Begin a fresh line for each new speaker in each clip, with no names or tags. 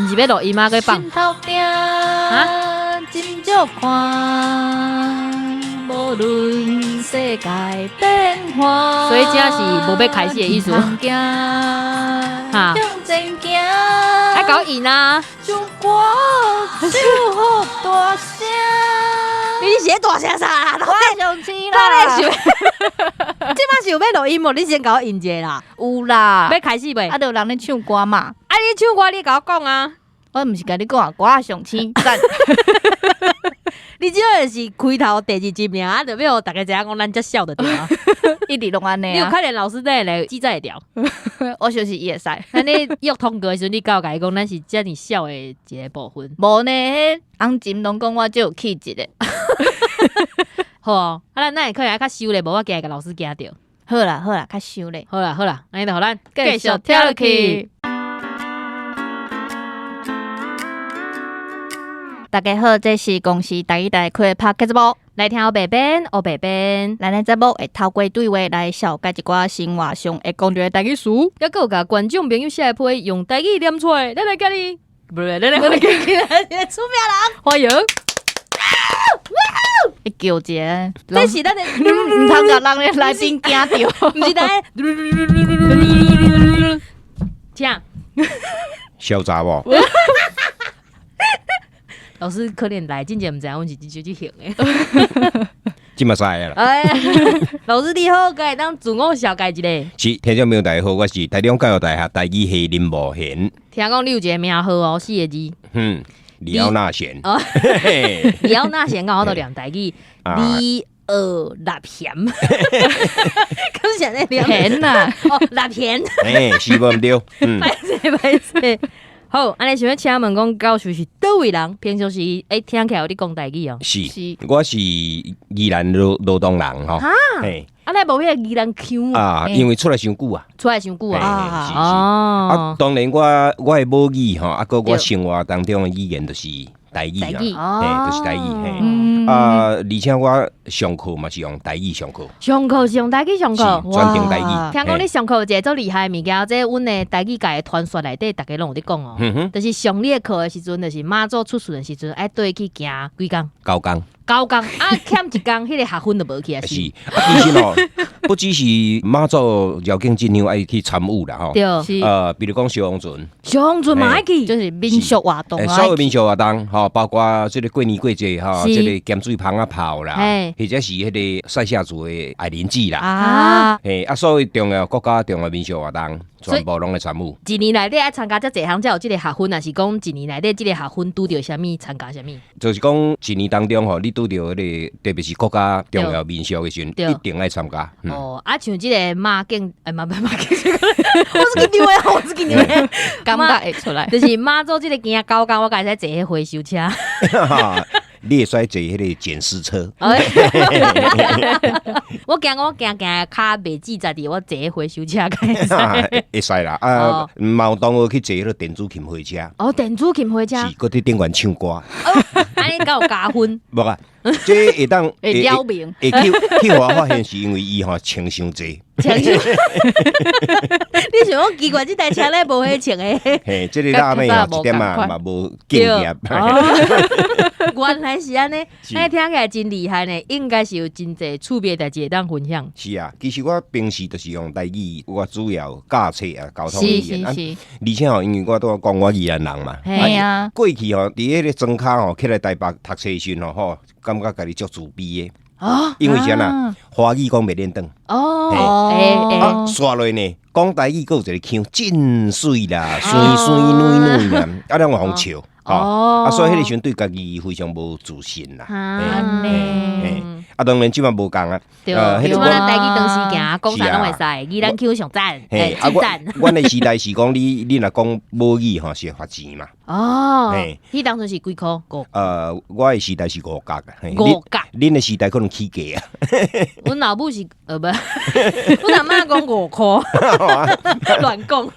不是要录音吗？给放。
心头定啊，真少看，无论世界变化，
所以这是无要开始的意思。
哈，
哈，
向前行，
爱搞赢啊！
将歌唱好大声。
你写大声啥啦？
我上次啦，
啦！即摆是有要录音无？你先甲我应者啦。
有啦，
要开始未？
啊，就有人咧唱歌嘛。
啊，你唱歌你甲我讲啊！
我毋是甲你讲啊，歌啊上青赞。
你即个是开头第2集名啊，就要大家知影讲咱才笑得掉啊！
一直拢安尼啊。
你有看连老师在来记载掉，
我就是伊会使。
安尼约通过的时阵，你甲我甲伊讲，咱是遮尔笑的一个部分。
无呢，迄翁金拢讲我最有气质的。
好哦，啊，咱会可能较收咧，无我惊甲老师惊着。
好啦好啦，较收咧。
好啦好啦，安尼就互咱
继续跳落去。大家好，这是公司第一台开拍节目，
来听白边哦白边，
咱的节目会透过对话来小解一寡生活上会讲到的台语词，
也有甲观众朋友写批用台语念出来，咱来甲你，不是，咱来甲你出名人，欢迎。
一叫一个，
这是咱的，
唔通甲人的来宾惊着，
不是咱听，
小查某，
老师可能来真正毋知影阮是即种型的。
即嘛知啦。
哎呀，老师你好，该当自我小解一下。
是，听众朋友大家好，我是台中教育大学台语系林慕贤。
听讲你有一个名号哦，4个字。
李奥纳贤。
哦，李奥纳贤，我都念台语，李奥纳贤。咁现在念
甜呐，
哦，纳贤。
是无毋对。
歹势。好，安尼想要请问讲，教授是倒位人？平常时听起来有你讲台语哦。
是，我是宜兰劳动人吼。嘿，
啊，那无迄个宜兰腔
啊，因为出来伤久啊。
出来伤久啊。
是。
哦。
当然我的母语吼，啊，我生活当中的语言就是台语啦。就是台语。而且我上课嘛是用台语上课。
上课是用台语上课，
专程台语。
听讲你上课有一个足厉害的物件，这阮的台语界的传说内底，大家拢有咧讲哦。就是上你的课的时阵，就是妈祖出巡的时阵，爱对去行几工
9工。
9工啊，欠一工，迄个学分就无去啊。
是，其实哦，不只是妈祖绕境进香爱去参与啦吼。
对，
比如讲消防船，
消防船嘛爱去，
就是民俗活动啊。
所有民俗活动吼，包括这个过年过节吼，这个咸水香啊泡啦，或者是迄个赛夏族的爱莲子啦。所有重要国家重要民俗活动，全部拢来参与。
一年内底爱参加遮侪项，才有这个学分，还是讲一年内底这个学分拄着啥物参加啥物？
就是讲一年当中吼，你拄着迄个，特别是国家重要民俗的时阵，一定爱参加。
像这个马景，马景，我是紧张的，我是紧张的，
感觉会出来。
就是妈祖这个行9工，我家使坐迄回收车。
你会使坐迄个捡尸车。
我惊骹袂记在伫我坐回收车
会使啦。嘛有当我去坐迄个电子琴火车。
电子琴火车。
是，搁伫顶悬唱歌。
安尼敢有加分？
无啊，这会当
会了明。
会去我发现是因为伊吼穿伤济。
你想讲奇怪，这台车咧无迄穿诶？
嘿，这个拉妹吼一点嘛无敬业。
原来是安尼，听起来真厉害呢，应该是有真侪趣味代志会当分享。
是啊，其实我平时就是用台语，我主要教册啊，交通语言。而且吼，因为我都讲我宜兰人嘛。
系啊。
过去吼，伫迄个庄卡吼，起来台北读册时吼，感觉家己足自卑的。因为啥啦？华语讲袂练转。刷落呢，讲台语佫有一个腔，真水啦，水软啦，啊，让我好笑。所以迄个时阵对家己非常无自信啦。当然即嘛无共啊。
对，迄个我咱台语当时行，讲啥拢会使，宜兰腔上赞，赞。
阮的时代是讲你若讲母语吼是罚钱嘛。
迄当初是几箍？5。
我的时代是5角
5角。
恁的时代可能起价啊。
阮老母是不，阮阿嬷讲5箍，乱讲。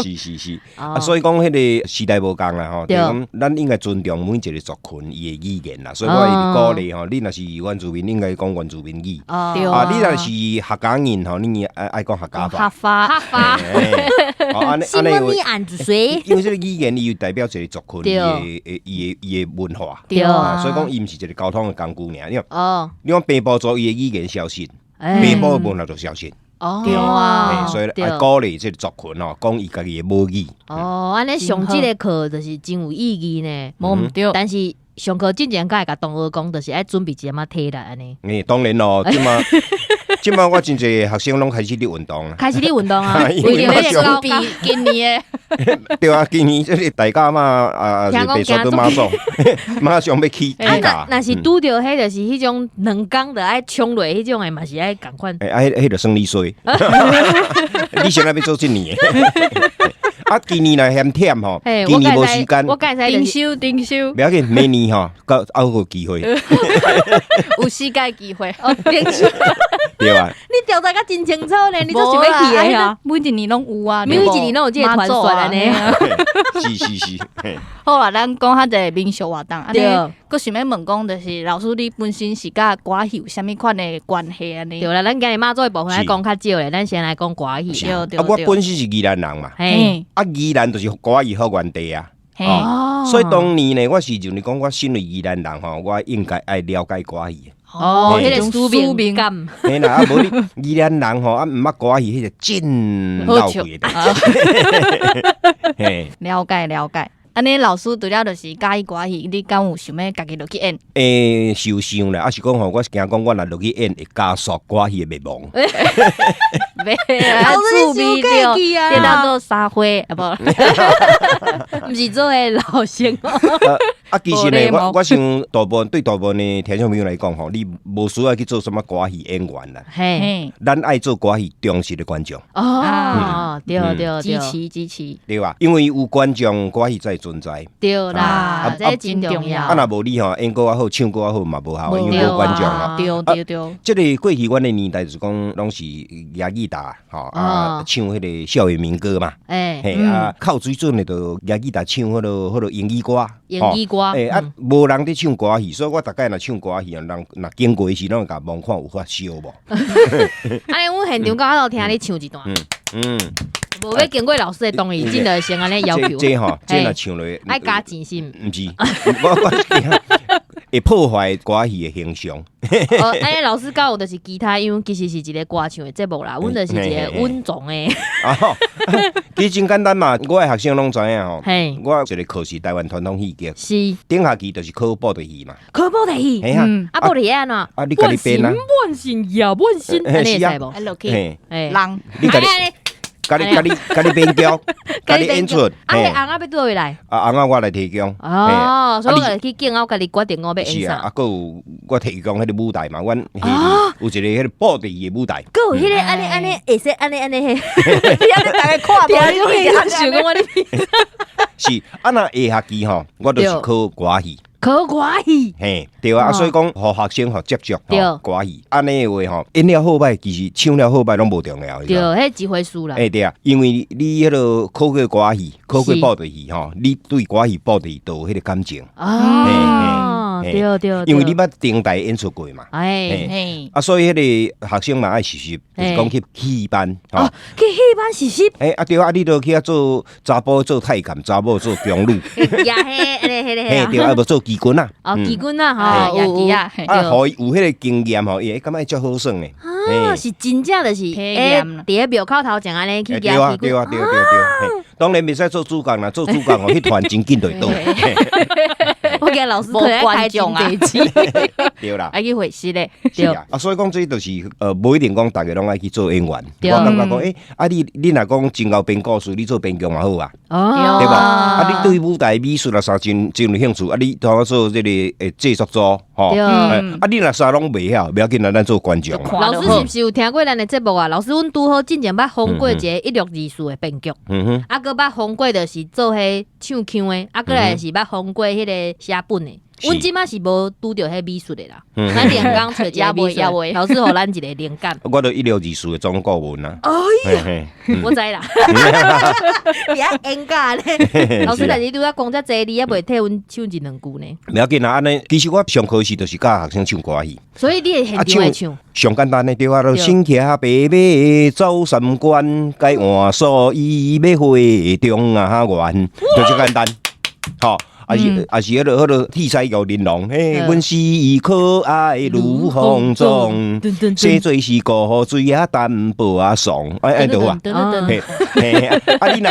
是。所以讲迄个时代无共啦吼。咱应该尊重每一个族群伊的语言啦，所以我会鼓励吼，你若是原住民，应该讲原住民语。你若是客家人吼，你爱讲客家话。
客家。
西门你按子水。
因为这个语言伊有代表了一个族群伊的文化，
对啊，
所以讲伊毋是一个交通的工具尔，你讲平埔族伊的语言消失，平埔的文化就消失。
对啊，
所以爱鼓励这个族群哦，讲伊家己的母语。
安尼上这个课就是真有意义呢，无毋对，但是。上课之前，甲会甲同学讲，就是爱准备一点仔体力安尼。
当然咯，即马我真侪学生拢开始咧运动啊。
开始咧运动啊，
为了准备今年
的。对啊，今年即个大家嘛是白沙屯马祖，马上要起假。
若是拄着迄，就是迄种2工就爱冲落迄种诶，嘛是爱赶快。
迄个生理衰。你现在要做一年？今年来嫌忝吼，今年无时间。
我刚才
顶休，
不要紧，明年吼，还有机会。
有世界机会，
顶休。
对啊。
你调查甲真清楚呢，你都想要去诶啊？
每一年拢有啊，
每一年拢有这个传说安尼。
是。
好啦，咱讲下这民俗活动，安尼，佫想要问讲，就是老师你本身是甲歌戏有啥物款的关系安尼？
对啦，咱今日马祖的部分来讲较少咧，咱先来讲歌戏。
对，我本身是宜兰人嘛，宜兰就是歌戏好原地啊。所以当年呢，我是就你讲我身为宜兰人吼，我应该爱了解歌戏。
迄个使命感。
嘿啦，无你宜兰人吼，毋捌歌戏，迄个真闹鬼的。
了解。安尼老师除了就是喜欢歌戏，你敢有想要家己落去演？
受伤啦，是讲吼，我是惊讲我若落去演会加速歌戏的灭亡。
老师你想过去啊？你当做沙花啊不？
毋是做诶老生。
其实呢，我想对大部分的听众朋友来讲吼，你无需要去做什么歌戏演员啦。
嘿，
咱爱做歌戏忠实的观众。
对，
支持，
对吧？因为有观众，歌戏才存在。
对啦，这真重要。
若无你吼演歌好，唱歌好嘛无效，因为无观众啊。
对。
这个过去阮的年代就是讲，拢是亚吉达吼唱迄个校园民歌嘛。靠水准的就亚吉达唱迄个英语歌。无人伫唱歌戏，所以我大概若唱歌戏，人若经过时，拢会甲望看有发烧无。
尼阮现场刚好听你唱一段。无要经过老师的同意，真的先安尼要求。
这若唱落，
爱加钱是毋？
毋是，我会破坏歌戏的形象。
老师教我就是吉他，因为其实是一个歌唱的节目啦，阮就是一个稳重的。
其实真简单嘛，我的学生拢知影吼。我一个课是台湾传统戏剧，
是
顶下期就是考布袋戏嘛。
考布袋戏，布袋戏安怎？
你家己编啊？
万心呀，万心，安尼会使无？
人，
你家己。甲你编教，甲你演出。
红仔要倒位来？
红仔我来提供。
所以我来去见我家己决定我要演啥。
还有我提供迄个舞台嘛，阮有一个迄个布袋戏的舞台。
有迄个安尼会使安尼嘿。你安尼大家看无？你会想讲我哩？
是，若下学期吼，我就是考歌戏。
考歌戏，
对啊，所以讲，互学生接触歌戏，安尼的话吼，演了好歹，其实唱了好歹拢无重要。
对，迄一回事啦。
对啊，因为你迄个考过歌戏，考过布袋戏吼，你对歌戏布袋戏都有迄个感情。
对，
因为你捌登台演出过嘛。所以迄个学生嘛爱实习，就是讲去戏班。
去戏班实习。
对啊，你都去做查甫做太监，查某做中女。对啊，无做旗军啊。
旗军啊，
有旗啊。
互伊有迄个经验吼，伊感觉足好耍诶。
是真正就是伫咧庙口头前安尼去
对啊。当然袂使做主角啦，做主角吼，迄团真紧就会倒。
我惊老师可能开奖啊。
对啦，
爱去会师咧。
对啊，所以讲这就是无一定讲大家拢爱去做演员。我感觉讲你若讲真够编故事，你做编剧嘛好啊。对吧？你对舞台美术啊啥真有兴趣，你同我做这个制作组吼。你若啥拢袂晓，不要紧啦，咱做观众嘛。
老师是不是有听过咱的节目啊？老师，阮拄好之前捌访过一个164的编剧，搁捌访过就是做迄唱腔的，搁来是捌访过迄个写本的。阮即马是无拄着迄美术的啦，咱连刚找一个美术，老师互咱一个灵感。
我都164的总顾问啊。
我知啦，你啊演假咧。老师，但是拄仔讲遮济，你也袂替阮唱一两句呢。
袂要紧啦，安尼其实我上课时就是教学生唱歌戏。
所以你会现场会唱？
上简单的对啊，身骑白马走三关，该换所以要回中啊原，就这简单。吼。也是迄个替塞摇玲珑，嘿，阮是可爱如风中，洗做是过水啊淡薄啊爽，哎对啊，嘿，啊你若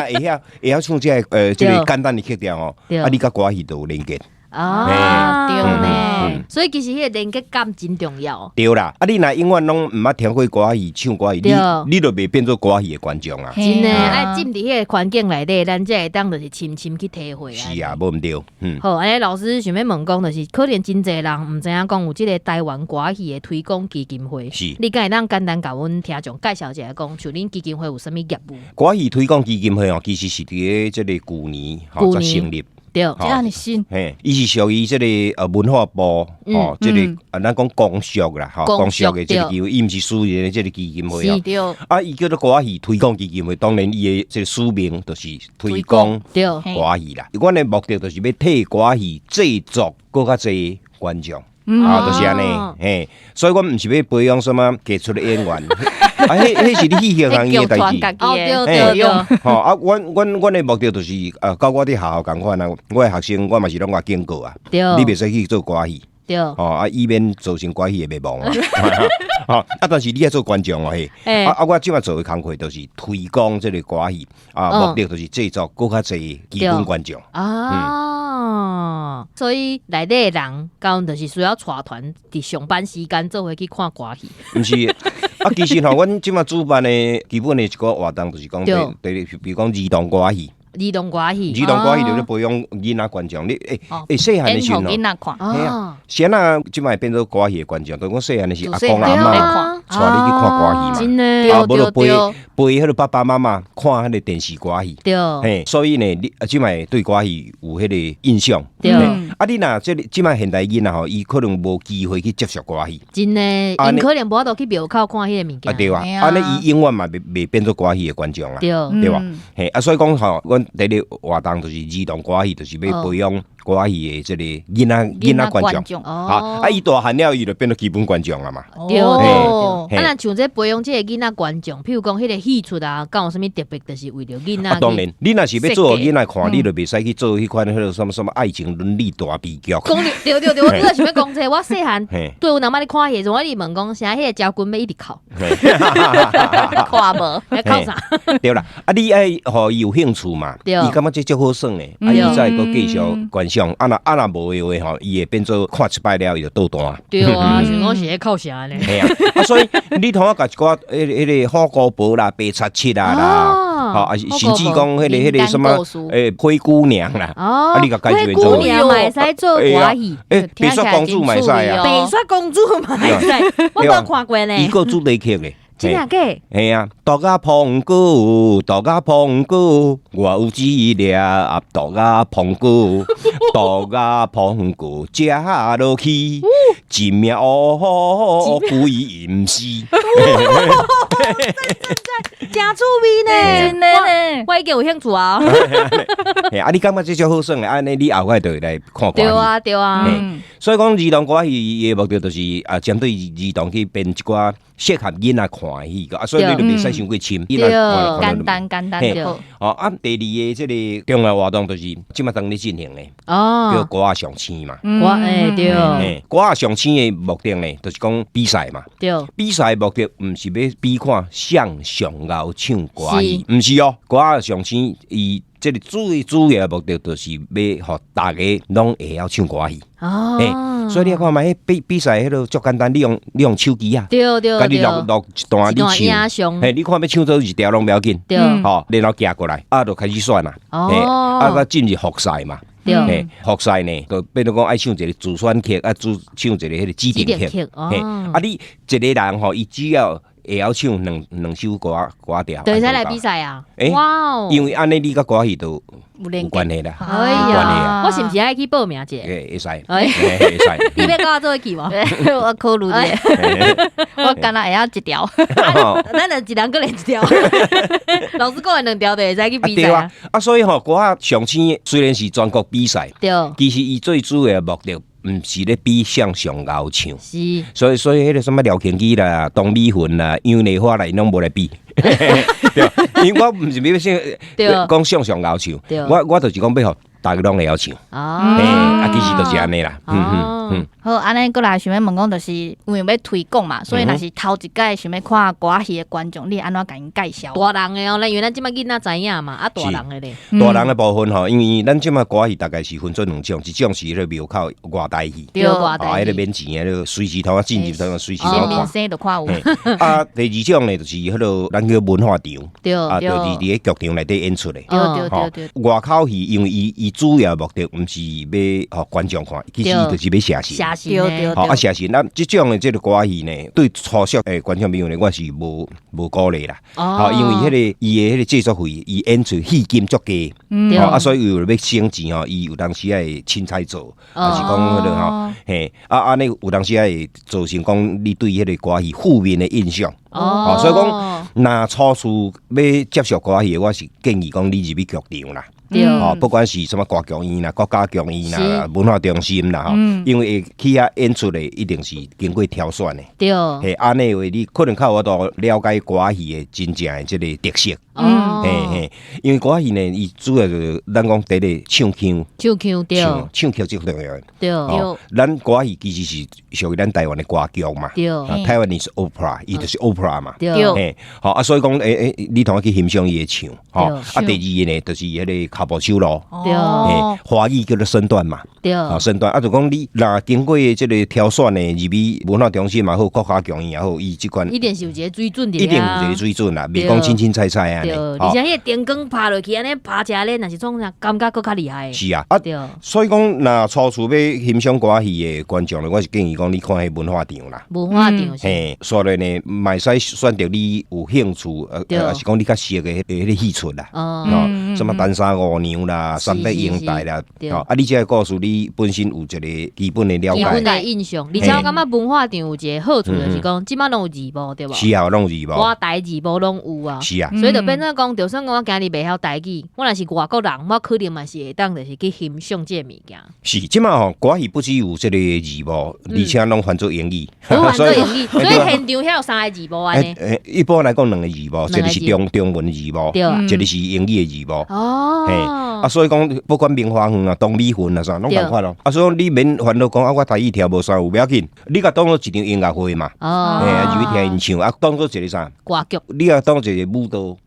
会晓唱这个简单的曲调哦，啊你甲歌戏都有连结。
啊，对呢，所以其实迄个连接感真重要。
对啦，啊，你若永远拢毋捌听过歌戏、唱歌戏，你就袂变做歌戏的观众啊。
真诶，爱进伫迄个环境内底，咱才会当就是深深去体会啊。
是啊，无毋对。
好，安尼老师想要问讲，就是可能真侪人毋知影讲有即个台湾歌戏的推广基金会。
是，
你敢会当简单甲阮听众介绍一下，讲像恁基金会有啥物业务？
歌戏推广基金会哦，其实是伫咧即个旧年才成立。
对，
这样的新，
嘿，伊是属于即个文化部吼，即个咱讲公属啦，吼，公属的即个机构，伊毋是私人的即个基金会啊。啊，伊叫做歌戏推广基金会，当然伊的即个使命就是推广歌戏啦。阮的目的就是要替歌戏制作更较侪观众，就是安尼，嘿。所以阮毋是要培养什么杰出的演员。啊，迄是你喜剧行业的代志。
对，
吼啊，阮的目的就是教我伫学校共款啊，我的学生我嘛是拢甲警告啊，你袂使去做歌戏。
对，
啊，以免造成歌戏的灭亡啊。啊，但是你爱做观众哦，嘿。我即摆做的工作就是推广这个歌戏啊，目的就是制作更较侪基本观众
啊。所以内底的人，讲就是需要带团伫上班时间做伙去看歌戏。
毋是。啊，其实吼，阮即马主办的基本的一个活动，就是讲，比如讲儿童歌戏。
儿童歌戏
就是培养囡仔观众。你细汉的时候，
囡仔看，
现在即摆变做歌戏的观众，都讲细汉的是阿公阿妈带你去看歌戏嘛。
真的，
啊，无就陪迄个爸爸妈妈看迄个电视歌戏。
对，
嘿，所以呢，你即摆对歌戏有迄个印象。
对，
啊，你若即摆现代囡仔吼，伊可能无机会去接触歌戏。
真的，因可能无法度去庙口看迄个物件。
对啊，安尼伊永远嘛袂变做歌戏的观众啦。对吧？嘿，所以讲吼，阮第一个活动就是儿童歌戏，就是要培养歌戏的即个囡仔观众。啊，伊大汉了，伊就变做基本观众了嘛。
对，啊，那像这培养这个囡仔观众，譬如讲迄个戏出啊，敢有啥物特别，就是为了囡仔。
当然，你若是要做囡仔看，你就袂使去做迄款迄个什么爱情伦理大悲剧。
对，我拄仔想要讲这，我细汉对有人捌咧看戏，我咧问讲，啥迄个交军要一直哭，
看无，
哭啥？
对啦，啊，你爱互伊有兴趣嘛？伊感觉这足好耍诶，啊，伊再个继续观赏。啊那无诶话吼，伊会变做看一摆了，伊就倒弹。
对啊，像讲是咧靠啥呢？
系啊，所以你同我甲一寡迄个火锅煲啦、白叉七啦，吼，啊，甚至讲迄个什么灰姑娘啦，啊，你甲介绍做。
灰姑娘嘛会使做歌戏，
白雪公主嘛会使啊，
白雪公主嘛会使，我冇看过呢。
伊个主题曲咧。
真假假？
系啊，独家澎湖，独家澎湖，我有一粒独家澎湖，独家澎湖食落去，一命哦，鬼唔是。
真趣味呢，
真的呢，
我已经有兴趣啊。
啊，你感觉这足好耍的，安尼你后摆就会来看歌戏。
对啊。
所以讲儿童歌戏的目的就是针对儿童去编一寡适合囡仔看的戏，所以你就袂使伤过深。
对，简单就好。
啊，第二个这个重要活动就是即马当咧进行的，叫歌仔上青嘛。
对。
歌仔上青的目的呢，就是讲比赛嘛。
对。
比赛目的毋是要比看向上熬唱歌戏，毋是哦。歌仔上青伊这个最主要的目的就是要互大家拢会晓唱歌戏。所以你看嘛，迄比赛迄个足简单，你用手机啊，
对，
甲你录一段你唱，你看要唱做一条拢不要紧，吼，然后寄过来，就开始选啦，甲进入复赛嘛，复赛呢，就变做讲爱唱一个自选曲，唱一个迄个指定曲，你一个人吼，伊只要会晓唱两首歌调，
对，才来比赛啊！哇哦，
因为安尼你甲歌戏都有关系啦，
哎呀，我是不是爱去报名者？
会使，
会
使。
你要跟我做去无？
我考虑者，我干那会晓一条，
咱就一人个人一条。老师讲的两条就会使去比
赛啊！所以吼，歌仔上青虽然是全国比赛，其实伊最主要的目的。毋是咧比向上熬唱，
是，
所以迄个什么廖庆基啦、董丽云啦、杨丽花啦，因拢无来比，对，因为我毋是要讲向上熬唱，我就是讲要互大家拢会晓唱。啊，其实就是安尼啦。
好，安尼过来想要问讲，就是因为要推广嘛，所以若是头一届想要看歌戏的观众，你安怎甲因介绍？
大人的哦，因为咱即摆囡仔知影嘛，啊，大人的咧。
大人的部分吼，因为咱即摆歌戏大概是分做2种，一种是迄个庙口外台戏，
对，外台
迄个免钱的，迄个随时通啊进入通随时通看。
明星就看有。
啊，第二种呢，就是迄个咱叫文化场，
对，
啊，就是伫咧剧场内底演出的。
对。
外口戏，因为伊主要目的毋是要互观众看，其实就是要写信。
对。
啊，写信，咱即种的即个歌戏呢，对初熟的观众朋友呢，我是无鼓励啦。因为迄个伊的迄个制作费，伊演出戏金足低，所以为了要省钱吼，伊有当时会凊彩做，还是讲迄个吼，嘿，安尼有当时会造成讲你对迄个歌戏负面的印象。所以讲，若初次要接受歌戏，我是建议讲你入去剧场啦。不管是什么歌剧院啦、国家剧院啦、文化中心啦，因为去遐演出的一定是经过挑选的。
对，
安尼话你可能较有法度了解歌戏的真正的这个特色。因为歌戏呢，伊主要就是咱讲第一唱腔，
对，
唱腔最重要。
对，
咱歌戏其实是属于咱台湾的歌剧嘛。
对，
台湾是 opera， 伊就是 opera 嘛。
对，
所以讲你同我去欣赏伊的唱。第二呢，就是迄个脚步手路。
对，
华语叫做身段嘛。
对，
身段就讲你若经过这个挑选的入去文化中心也好，国家剧院也好，伊即款
一定是有一个水准的，
一定有一个水准啦，袂讲清清菜菜啊。
对，而且迄个电光拍落去，安尼拍起来咧，若是种感觉更较厉害。
是啊，
对，
所以讲，若初次要欣赏歌戏的观众咧，我是建议讲你看迄文化场啦。
文化场
是，所以呢，卖使选择你有兴趣，是讲你较熟的迄个戏出啦。什么单沙五娘啦、三百英台啦，你这个故事你本身有一个基本的了解、
基本的印象。而且我感觉文化场有一个好处就是讲，即摆拢有字幕，对无？
是啊，拢有字幕。
我台字幕拢有啊。
是啊。
所以就变成讲，就算我今日袂晓台语，我若是外国人，我可能嘛是会当就是去欣赏这物件。
是，即马吼歌戏不只有这个字幕，而且拢翻做英语。
翻做英语，所以现场遐有3个字幕安尼。
一般来讲，2个字幕，一个是中文的字幕，一个是英语的字幕。所以讲不管棉花园啊、东米粉啊啥，拢共款咯。所以讲你免烦恼讲我台语听无啥有，不要紧，你甲当做一场音乐会嘛。入去听因唱，当做一个啥？
歌剧。
你啊当做一个舞蹈。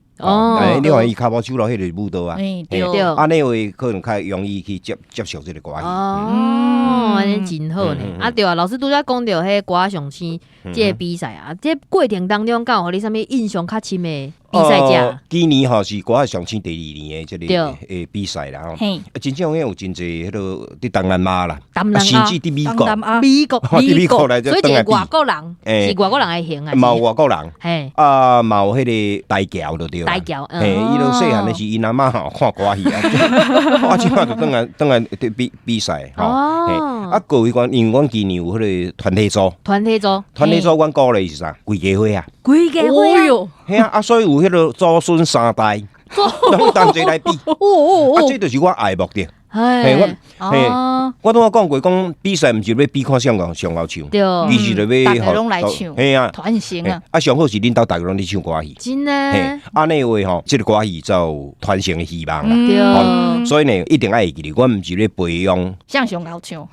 你看伊骹步手路迄个舞蹈啊。
对。
安尼话可能较容易去接受这个歌戏。
安尼真好呢。对啊，老师拄则讲到迄歌上星这个比赛啊，这过程当中，敢有互你啥物印象较深的比赛者？
今年吼是歌上星第2年的这个比赛啦。真正有真侪迄个伫东南亚啦，甚至伫美国来，
所以是外国人，是外国人的型啊。
嘛有外国人，嘛有迄个台侨就对。
台侨，
伊都细汉的是因阿妈吼看歌戏啊，即摆就等来比赛吼。各位观，因为阮今年有迄个团体组，阮鼓励是啥？规家伙啊！
规家伙哟！
嘿所以有迄个祖孙3代，拢同齐来比。这就是我爱目的。我拄仔讲过，讲比赛毋是要比看上好唱，其实就要
大家拢来唱，团成啊！
上好是恁兜大家拢咧唱歌戏，
真的。
安尼话吼，这个歌戏才有团成的希望啦。所以呢，一定爱会记得，阮毋是咧培养
向上好唱，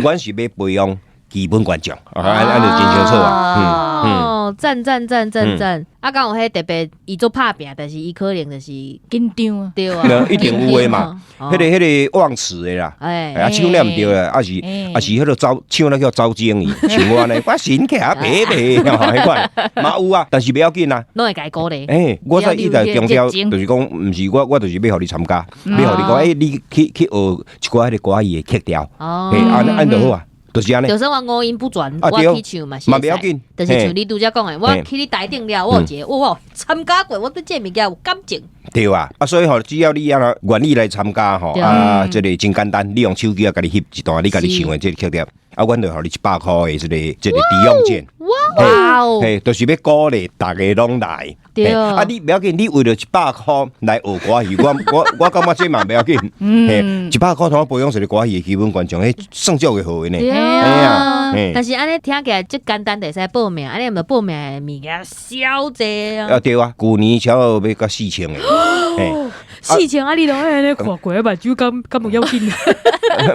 阮是要培养基本观众，安尼真清楚啊。
赞！敢有迄特别伊做拍拼，但是伊可能就是
紧张啊，
对啊，
一定有诶嘛。迄个忘词诶啦，唱了毋对啦，是迄个唱了叫招精去，像我呢，我神骑白白，迄款嘛有啊，但是不要紧啊，
拢会改鼓励。
我在一直强调，就是讲，毋是我就是要互你参加，要互你讲，你去学一寡迄个歌戏诶曲调，安就好啊。就是安尼，
就算我五音不全，我去唱嘛，
嘛不要紧。
就是像你拄则讲的，我去你台顶了，我有一个我参加过，我对这物件有感情。
对啊，所以吼，只要你愿意来参加吼，这个真简单，你用手机甲你翕一段，你甲你唱的这个曲调，阮就互你100块的这个抵用券。
哇！
就是要鼓励大家拢来。
对
你不要紧，你为了100块来学歌戏，我感觉这嘛不要紧。100块通培养一个歌戏的基本观众，算足个好的呢。
对啊，但是安尼听起来即简单，就使报名，安尼毋着报名的物件少济啊。
对啊，旧年超要到4000个。
事情啊，你拢安尼看过目睭，敢无要紧？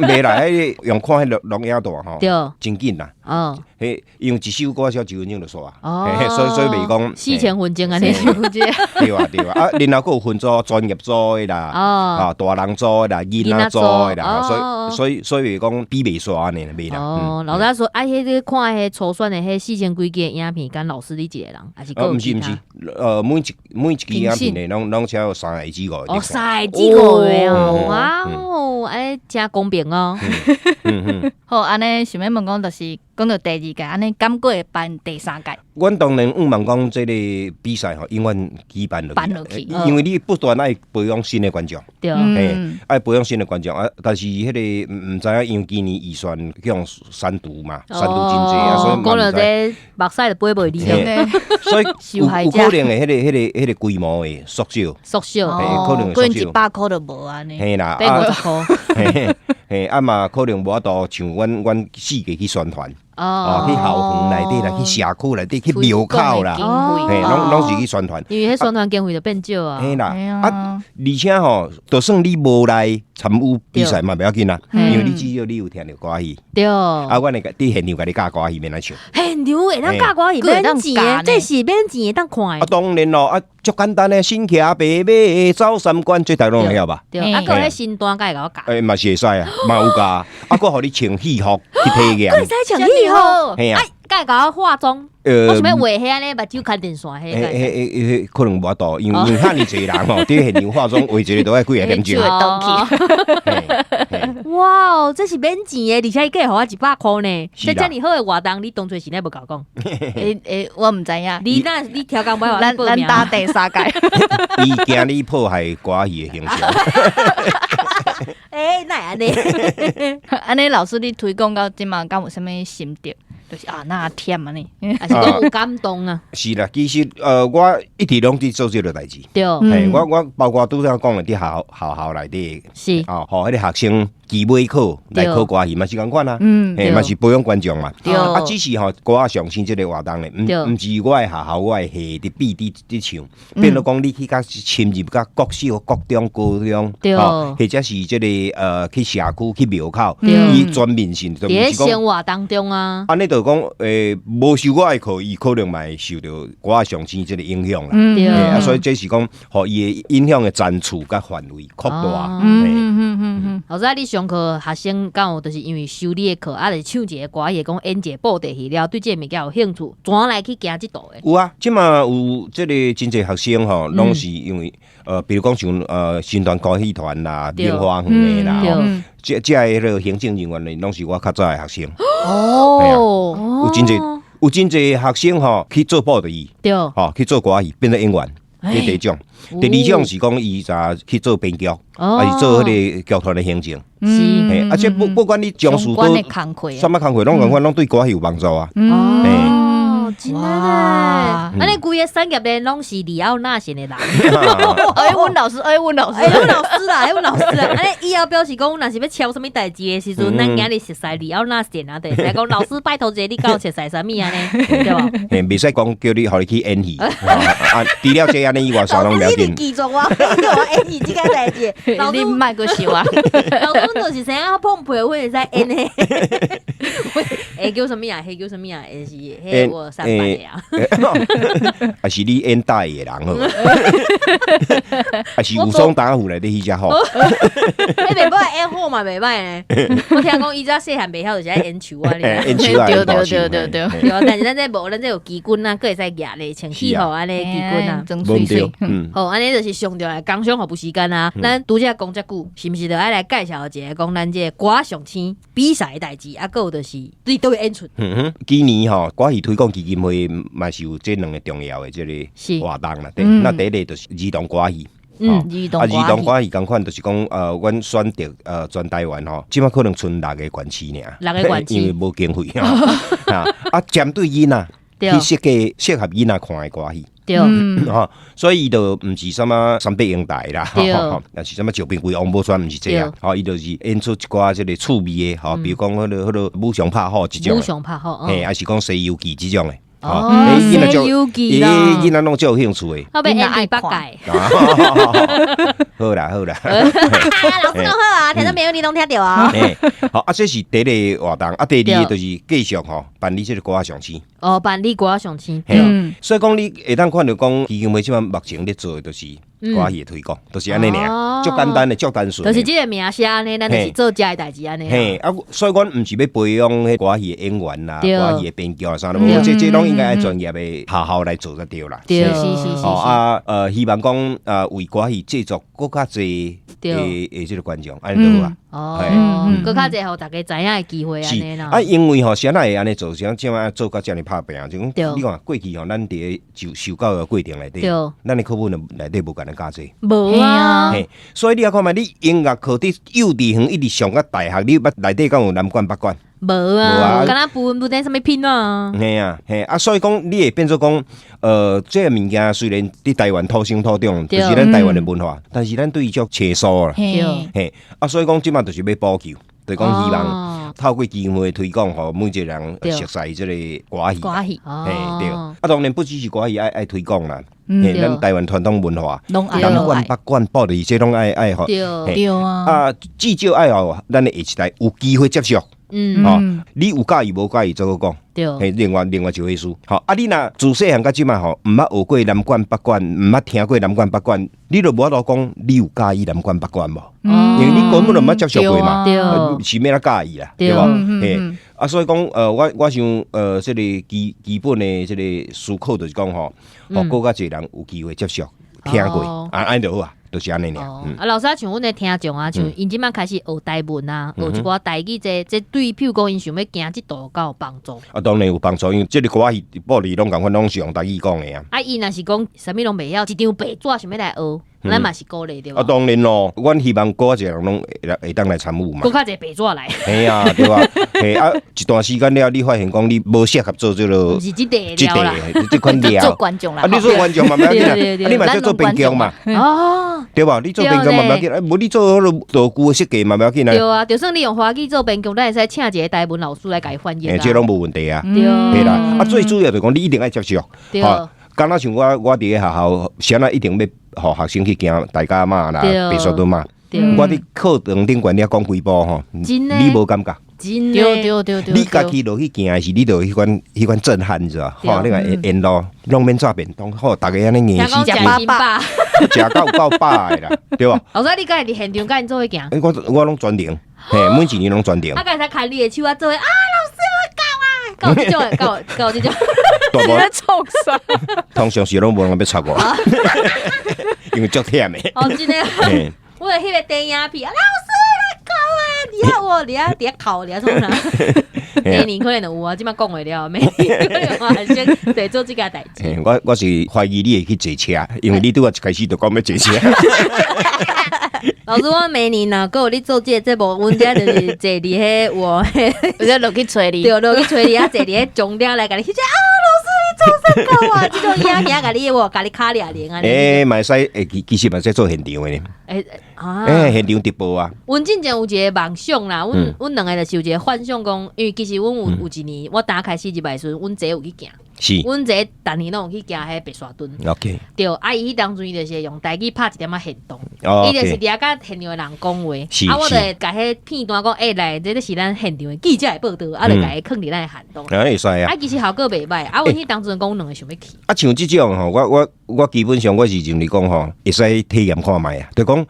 袂啦，用看迄录影带吼，
对，
真紧啦。
哦，
迄用一首歌才1分钟就煞啊。
哦，
所以袂讲
事前分钟安尼，
对啊对啊。啊，然后佫有分组专业组的啦，啊大人组的啦，囡仔组的啦，所以袂讲比袂煞安尼袂啦。
哦，老早说迄个看迄初选的迄四千几集影片，敢老师你一个人，还是
毋是，每一期影片呢，拢才有3个至5个。
哦，3个至5个哦，哇哦，哎，真公平哦。
好，安尼想要问讲，就是讲到第2届，安尼敢过会办第3届？
阮当然毋望讲这个比赛吼永远举办落去，因为你不断爱培养新的观众，
对，
爱培养新的观众啊。但是迄个毋知影，因为今年预算向删除嘛，删除真济啊，所以
讲到这目屎就飞袂离了，
所以有可能的迄个规模会缩小，可能
会缩小，100块都无安尼，
嘿啦
，150块，
啊嘛可能无法度像阮4个去宣传。去校园内底啦，去社区内底，去庙口啦，拢是去宣传。
因为迄宣传经费就变少啊。
嘿啦，而且吼，就算你无来参与比赛嘛，袂要紧啦，因为你只要你有听到歌戏。
对。
啊，阮会伫现场甲你教歌戏，免来唱。
现场会当教歌戏免钱，这是免钱当看的。
啊，当然咯，啊，足简单的，新骑白马走3关，这台拢会晓吧？
对。啊，佮迄新单甲会甲我教。
嘛是会使啊，嘛有教。啊，佮互你穿戏服去体验。
佮会使穿戏服。
嘿啊。
甲会甲我化妆。我想要画迄安尼目睭看电线迄
可能无法度，因为遐尼侪人吼，伫现场化妆画一个都要几个点钟。
哇哦，这是免钱的，而且伊计互我100块呢。这遮尔好的活动，你当初是哪无甲我讲？
我毋知影。
你调工买
咱打第3届。
伊惊你破坏歌戏的形象。
哪安尼？
安尼老师你推广到即嘛，敢有啥物心得？就是那忝安尼，
还是讲有感动啊？
是啦，其实我一直拢伫做这个代志。
对，
我包括拄则讲的伫校内底，
是
互迄个学生期末考来考歌戏嘛是共款啊，嘛是培养观众嘛。啊，只是吼歌仔上新这个活动咧，毋是我的学校我的系伫比伫唱，变做讲你去甲深入甲国小、国中、高中，或者是这个去社区去庙口，伊全面性就毋是
讲生活当中啊。
安尼就讲无受我的课，伊可能嘛会受到歌仔上新这个影响啦。所以这是讲，互伊的影响的层次甲范围扩大。
老早你上课学生敢有就是因为修你的课，啊，就是唱一个歌，也讲演一个布袋戏了，对这个物件有兴趣，怎来去行这道的？
有啊，即嘛有这个真侪学生吼，拢是因为比如讲像新团歌戏团啦、莲花园的啦，这迄个行政人员呢，拢是我较早的学生。有真侪学生吼去做布袋戏，去做歌戏，变成演员。第一种，第2种是讲伊去做编剧，还是做迄个剧团的行政。
是，
而且不管你从事都什么工课，拢拢对歌戏有帮助啊。
真的嘞！安尼规个产业链拢是李奥纳型的人。
阮老师啦，阮老
师啊！安尼以后表示讲，若是要敲什么代志的时阵，咱今日熟悉李奥纳型啊，就是讲老师拜托者，你教熟悉啥物安尼，对吧？
袂使讲叫你，互你去演戏。除了这安尼以外，啥拢袂要紧。
记住我，演戏这个代志。
你莫个笑啊！
老师就是生啊碰配或者在演的。会叫什么啊？会叫什么啊？是迄我300的啊。
还是你演大的人好，还是武松打虎来的迄只好。
袂歹演好嘛，袂歹呢。我听讲伊只细汉袂晓，就是爱演球啊。
演球啊，
对。
但是咱这无，咱这有旗棍啊，佫会使举咧，穿戏服安尼旗棍啊，
真水水。
好，安尼就是上着来工商服务时间啊。咱拄则讲遮久，是毋是着爱来介绍一下讲咱这歌上青比赛的代志，啊，佫有就是对都会演出。
今年吼歌戏推广基金会嘛是有这2个重要的这个活动啦。那第一个就是儿童歌戏。儿童歌戏同款就是讲阮选择全台湾吼，即马可能剩6个县市尔，6个县市，因为无经费针对囡仔去适合囡仔看的歌戏。
对，
所以伊就毋是什么三八英台啦，也是什么石兵卫王宝钏，毋是这样。伊就是演出一寡这个趣味的，比如讲迄个武松拍虎这种，
武松拍虎，
还是讲西游记这种的。囡仔拢最有兴趣的。
后边爱八改。
好啦，
老师拢好啊，听到没有你拢听到啊。
好啊，这是第一个活动啊，第二个就是继续办理这个歌仔上星。
办理歌仔上星。
所以讲你会当看到讲基金会即摆目前咧做的就是歌仔戏的推广，就是安尼尔，足简单的，足单纯。
就是这个名声呢，咱就是做家的代志安尼。
所以阮毋是要培养迄歌仔戏的演员啦，歌仔戏的编剧啊啥的，无这拢应该爱专业的学校来做才对啦。
对，是。
希望讲为歌仔戏制作更较侪诶，这个观众安尼好
啊。更较侪互大家知影的机会安尼啦。
因为啥会安尼做，像即摆做到遮尔拍拼，就讲你看过去咱伫受教育过程内底，咱的课本内底无甲咱教这。
无啊。
所以你看嘛，你音乐课伫幼稚园一直上到大学，你内底敢有南管北管？
无啊，敢若不知啥物品啊。
所以讲你会变做讲，这个物件虽然伫台湾土生土长，就是咱台湾的文化，但是咱对伊足切疏啦。所以讲即摆就是要补救，就是讲希望透过基金会推广，吼每一个人熟悉这个歌戏。对。当然不只是歌戏爱推广啦，咱台湾传统文化，南管北管报的这拢爱吼。
对
啊。至少爱吼，咱的下一代有机会接触。你有介意无介意做个讲？
对，
另外一回事。你若自细汉到即摆吼，毋捌学过南管北管，毋捌听过南管北管，你就无法度讲你有介意南管北管无？因为你根本就毋捌接触过嘛，是免介意啦，对无？所以讲，我想，这个基本的这个思考就是讲吼，更加侪人有机会接触听过，安尼就好啊。就是安尼尔。
老师像阮的听众啊，像因即摆开始学台文啊，学一寡台语，这对譬如讲因想要行即道有帮助。
当然有帮助，因为这个歌仔戏报里拢共款，拢是用台语讲的啊。
伊若是讲啥物拢袂晓，一张白纸想要来学，咱嘛是鼓励对吧？
当然咯，阮希望各个人拢会当来参与嘛。
搁较侪白纸来。
对吧？一段时间了，你发现讲你无适合做这个，
是即个了，
这款料。
做观众啦。
你做观众嘛，不要紧啦，你嘛做编剧嘛。对吧？你做编剧嘛不要紧，无你做道具的设计嘛不要紧啦。
对啊，就算你用华语做编剧，咱会使请一个台文老师来甲伊翻译啊。
这拢无问题啊。
对
啦，最主要就讲你一定爱接受。
对。
敢若像我伫个学校，先一定要互学生去行大家嘛啦，白沙墩嘛。我伫课堂顶悬了讲几步吼，你无感觉？
对。
你家己落去行的是，你就有迄款震撼，是吧？你看沿路拢免抓便当，好，大家安尼硬死
食饱，
食到有够饱的啦，对吧？
老师，你敢会伫现场甲因做伙行？
我拢专程，每一年拢专程。
刚才看你的手啊，做伙啊，老师我教啊，教这种，教这种，
你在创啥？
通常是拢无人要插我，因为足忝的。
真的。我迄个电影片啊，老师来教啊！你看我，你伫考，你创啥？每年可能有啊，即摆讲话了，每年可能我先得做这个代志。
我是怀疑你会去坐车，因为你拄啊一开始就讲要坐车。
老师，我每年呐，搁有你做这个节目，阮家就是坐伫迄我，
我落去找你，
对，落去找你啊，坐伫迄终点来甲你去啊，老师你做啥教啊？即种影影甲你我甲你卡俩连啊。
嘛使其实嘛使做现场的呢。现场直播啊。
阮之前有一个梦想啦，阮两个就是有一个幻想讲，因为其实阮有一年我打开始入来时，阮姐有去行。
是，
阮这逐年拢有去行迄白沙墩。
OK。
对，伊迄当阵伊就是用台语拍一点仔现动，伊就是伫遐甲现场的人讲话，我就甲迄片段讲，来，这是咱现场的记者的报道，就甲伊放伫咱的行动。
会使啊。
其实效果袂歹，阮迄当阵讲两个想要去。
像即种吼，我基本上我是就是讲吼，会使体验看卖啊，就讲，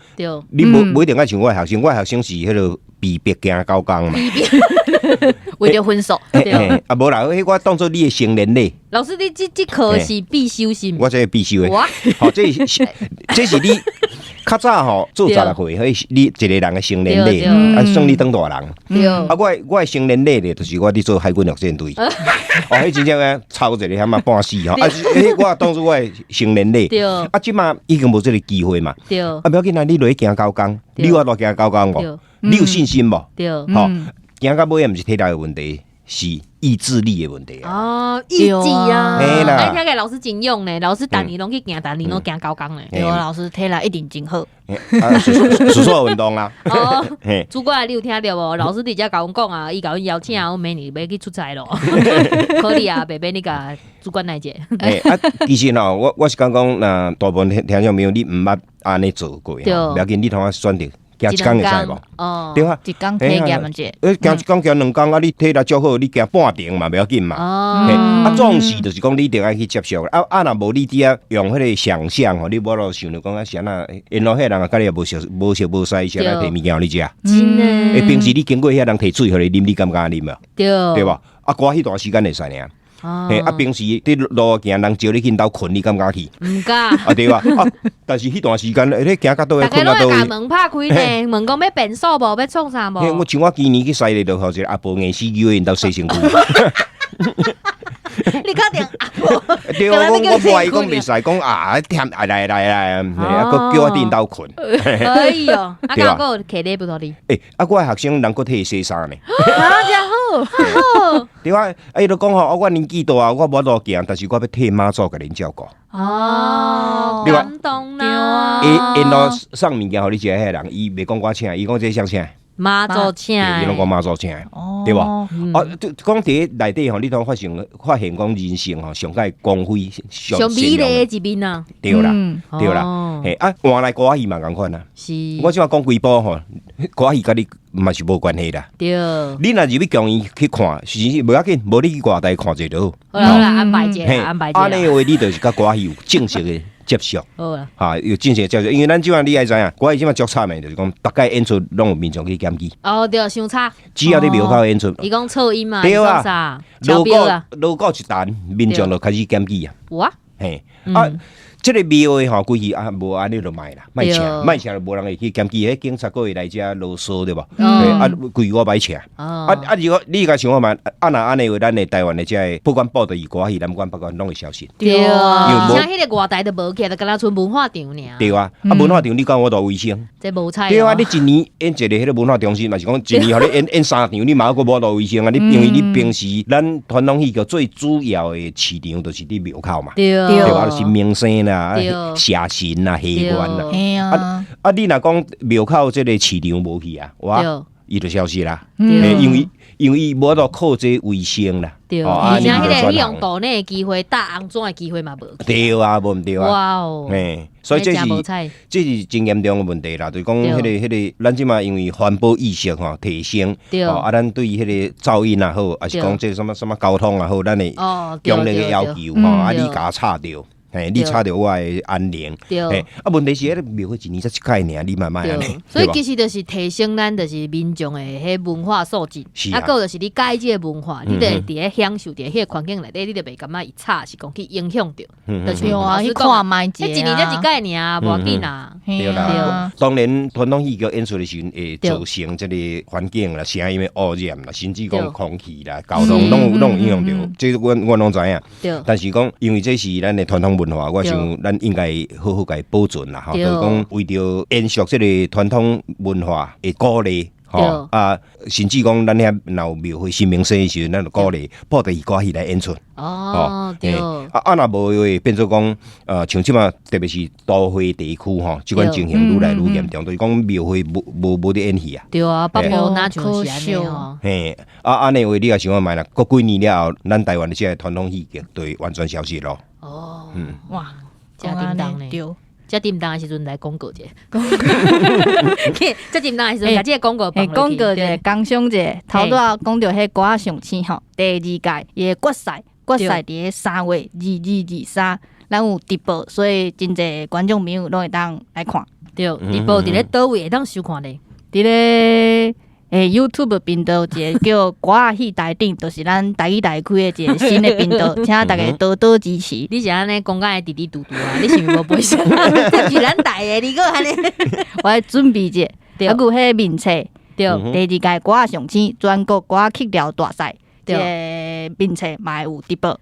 你无一定爱像我学生，我学生是迄落避别行9工嘛。
为着分数，
无啦，我当做你的成年礼。
老师，你这课是必修性，
我这是必修的。好，这是你较早吼做16岁，你一个人的成年礼，算你当大人。我的成年礼咧，就是我伫做海军陆战队。迄真正个操一个遐嘛半死吼，我当做我的成年礼。即马已经无这个机会嘛。不要紧啊，你落去行9工，你我落行9工无？你有信心无？
对，
行到尾也毋是体力的问题，是意志力的问题啊。
哦，意志啊，
嘿啦
哎，听个老师真勇呢，老师逐年拢去行，逐年拢行高岗呢。
对，老师体力一定真好。
数数运动啦。
哦
嘿，
主管你有听到无？老师伫遮甲阮讲啊，伊甲阮邀请啊，我明年要去出差咯。可以啊，白白你甲主管来者。
其实吼，我是讲那大部分听众朋友你毋捌安尼做过，不要紧，你通啊选择。行一工会使无？
哦，
对啊，
一工体验嘛者。
行一工行两工啊，你体力足好，你行半程嘛，不要紧嘛。
哦，
总是就是讲你一定爱去接受。若无你伫遐用迄个想象吼，你无路想着讲啥呐？因咯，迄人啊，甲你也无熟无识，啥来摕物件你食？
真诶。
平时你经过遐人摕水互你啉，你敢敢啉啊？
对
吧？歌迄段时间会使尔。平时伫路行，人招你去斗困，你敢敢去？
唔敢。
对吧？但是迄段时间，你行到倒位，
困到倒位。大家拢会甲门拍开呢，问讲要变数无，要创啥无？
我像我今年去西里头，互一个阿婆硬死叫因斗洗身躯。
你确定阿婆？
对，我怀疑讲袂使讲啊，添来，佮叫我伫因斗困。
可以哦，啊，刚刚客礼不多哩。
我的学生人佮替伊洗衫呢。
真好，
对啊，伊就讲吼，我年纪大啊，我无路行，但是我要替妈祖甲恁照顾。
哦，感动啦！
因咯送物件互你食，迄人伊袂讲我请，伊讲这谁请？
妈祖请，
伊拢讲妈祖请，对吧？讲伫内底吼，你通发现讲人生吼，上界光辉
上美丽的一面啊！
对啦，对啦，换来歌戏嘛共款啊。
是，
我即马讲几部吼，歌戏甲你嘛是无关系啦。
对，
你若入去公园去看，是无要紧，无你去外地看者就好。
好啦，安排者，安排者。
安尼话你就是甲歌戏有正式的接受。好啦，有正式的接受，因为咱即马你爱知影，歌戏即马足惨的，就是讲大概演出拢有民众去检举。
哦，对，伤差。
只要你庙口演出，
伊讲噪音嘛，
对啊，
超标啊，
路过一单，民众就开始检举啊。
有啊，
嘿啊。即个庙的吼，规气无安尼就卖啦，卖请就无人会去检举，迄警察佫会来遮啰嗦对无？规我歹请。如果你甲想看嘛，若安尼话，咱的台湾的遮个，不管报道伊歌戏，咱不管拢会消失。
对啊，而且迄个外台都无去，就敢若像文化场尔。
对啊，文化场你讲我多卫生？
这无彩。
对啊，你一年演一个迄个文化中心，嘛是讲一年互你演3场，你嘛佫无多卫生啊？你因为你平时咱传统戏剧最主要的市场就是伫庙口嘛，对啊，就是明星啦。社神啦、戏院啦，你若讲庙口这个市场无去啊，伊就消失啦。因为伊无到靠这卫生啦。
对，而且迄个利用岛内的机会、大肮脏的机会嘛无。
对啊，无毋对啊。
哇哦！
所以这是真严重的问题啦。就是讲迄个，咱即马因为环保意识吼提升，咱对迄个噪音也好，还是讲这什么交通也好，咱的强烈的要求吼，你甲插掉。你差着我的安宁，问题是迄个庙会一年才一届尔，你慢慢安尼。
所以其实就是提升咱就是民众的迄文化素质，个就是你改这个文化，你得伫咧享受伫迄个环境内底，你得袂感觉伊差，是讲去影响着。
对啊，去看卖者，
一年才一届尔，无要紧啦。
对啦，当然传统戏剧演出的时阵会造成这个环境啦、声音的污染啦，甚至讲空气啦、交通拢有影响着。这我拢知影。但是讲，因为这是咱的传统文化，我想咱应该好好甲伊保存啦，就是讲为着延续这个传统文化的鼓励，甚至讲咱遐若有庙会新明生的时阵，咱就鼓励报道歌戏来演出。对。若无话变做讲，像即马特别是都会地区吼，即款情形愈来愈严重，就是讲庙会无伫演戏啊。
对啊，北部哪像是安尼哦。
安尼话你也想看卖啦，过几年了后，咱台湾的这个传统戏剧就会完全消失咯。
哇，真叮当呢！遮叮当的时阵来广告者，遮叮当的时阵，甲这个广告放
广告者，工商者，头拄仔讲到迄歌上星吼，第2届伊决赛伫咧3月22、23，咱有直播，所以真侪观众朋友拢会当来看。
对，直播伫咧倒位会当收看咧？
伫咧。YouTube 频道一个叫歌仔戏台顶，就是咱台语台区的一个新的频道，请大家多多支持。
你是安尼讲甲滴滴嘟嘟啊？你是毋是无背上？这是咱台的，你个安尼？
我来准备者，还有迄面册，对，第2届歌仔上星全国歌仔曲调大赛，这面册嘛有直播。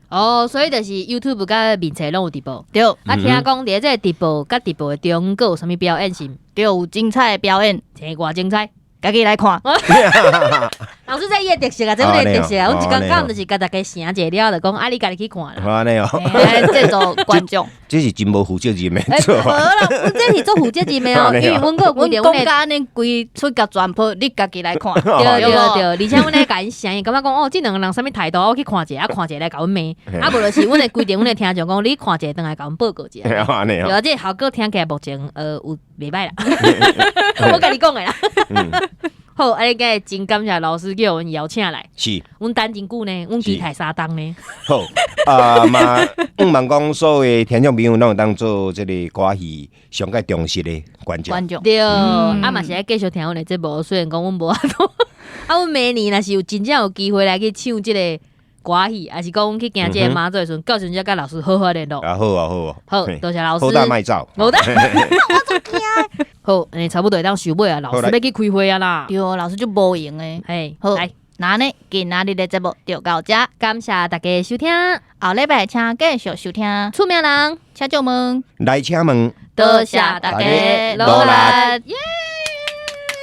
所以就是 YouTube 甲面册拢有直播。
对，
听讲伫这直播甲直播的中，阁有啥物表演性？
对，有精彩的表演，
偌精彩。
家己来看。
老师在伊特色啊，这个特色啊，我一刚刚就是甲大家醒一下了，就讲啊，你家己去看啦。
安尼哦，
这种观众，
这是真无负责任的
做法。这是做负责任的哦，因为阮个规定，
阮讲安尼规出个全部，你家己来看。
对，而且阮咧甲因想，感觉讲哦，这两个人啥物态度，我去看一下，看一下来甲阮骂。啊，无就是阮的规定，阮的听众讲，你看一下，等来甲阮报告一下。对，这效果听起来目前有袂歹啦。我甲你讲的啦。好，安尼个真感谢老师叫阮邀请来。
是，
阮等真久呢，阮期待3档呢。
好，嘛，望讲所有听众朋友拢有当做这个歌戏上界重视的观众。
对，嘛是爱继续听阮的节目，虽然讲阮无法度，阮明年若是有真正有机会来去唱这个歌戏，还是讲去行这个马祖的时阵，到时阵才甲老师好好联络。好，多谢老师。
好大卖照。
好的。好，差不多当收尾啊，老师要去开会啊啦。
对，老师就无闲诶。
嘿，
好，来，那呢，今仔日的节目就到这，
感谢大家收听，
后礼拜请继续收听。
出名人，
请上门，
来请问，
多谢大家努力，耶！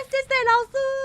谢谢老师。